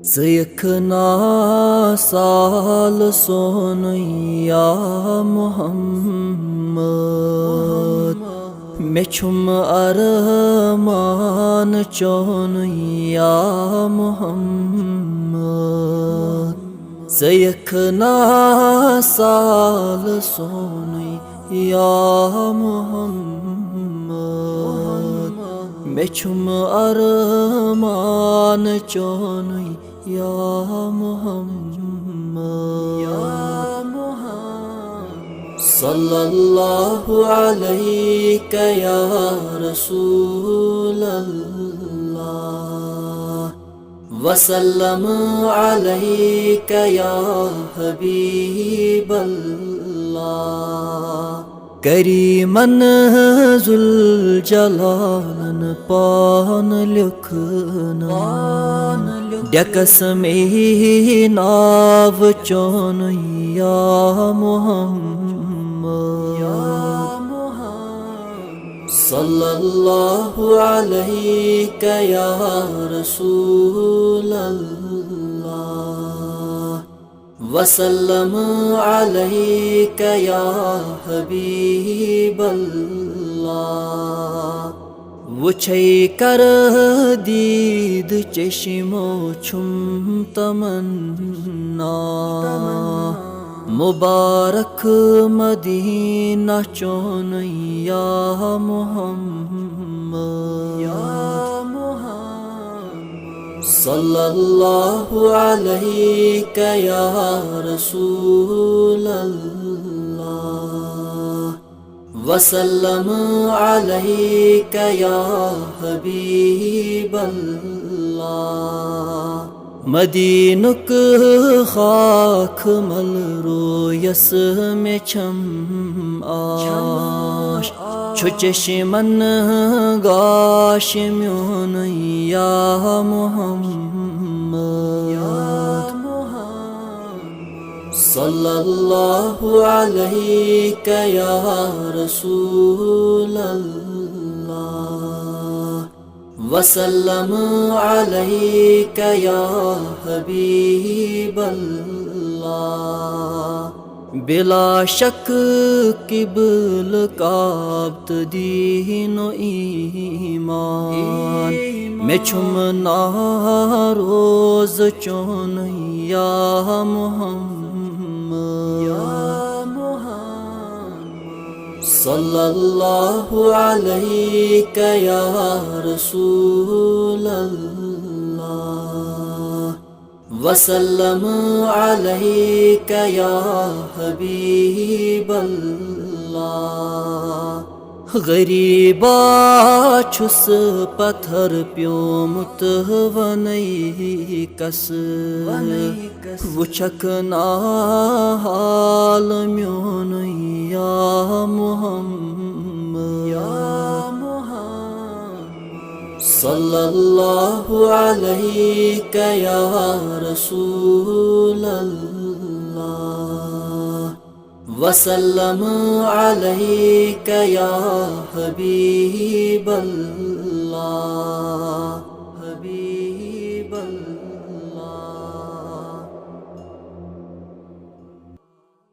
ज़िक्ना साल सोन या मोहम्मद मेछुम अरमान चोन या मोहम्मद ज़िक्ना साल सोन या मोहम्मद मेछुम अरमान चोन या मोहम्मद सल्लल्लाहु अलैका या रसूलल्लाह वसल्लम अलैका या हबीबल्लाह करीमन जुल जलालन पान लिखना डकस में नाव चोन या मोहम्मद सल्लल्लाहु अलैका या रसूलल्लाह वसल्लम अलैका या हबीबल्लाह वुछै कर दीद चश्मो छुम तमन्ना मुबारक मदीना चोन या मोहम्मद सल्लल्लाहु अलैका या रसूलल्लाह वसल्लम अलैका या हबीबल्लाह मदीनुक खाक मल रोयस में छम आश छु चश्मन गाश म्योन या मोहम्मद सल्लल्लाहु अलैका या रसूलल्लाह वसल्लम अलैका या हबीबल्लाह बिला शक किबल काब्त दीनो ईमान में छुम नारोज चोन या मोहम्मद सल्लल्लाहु अलैका या रसूलल्लाह वसल्लम अलैका या हबीबल्लाह गरीबा छुस पत्थर प्योमुत वनई कस वुछक ना हाल म्योन या मोहम्मद सल्लल्लाहु अलैका या रसूलल्लाह वसल्लम अलैका या हबीबल्लाह।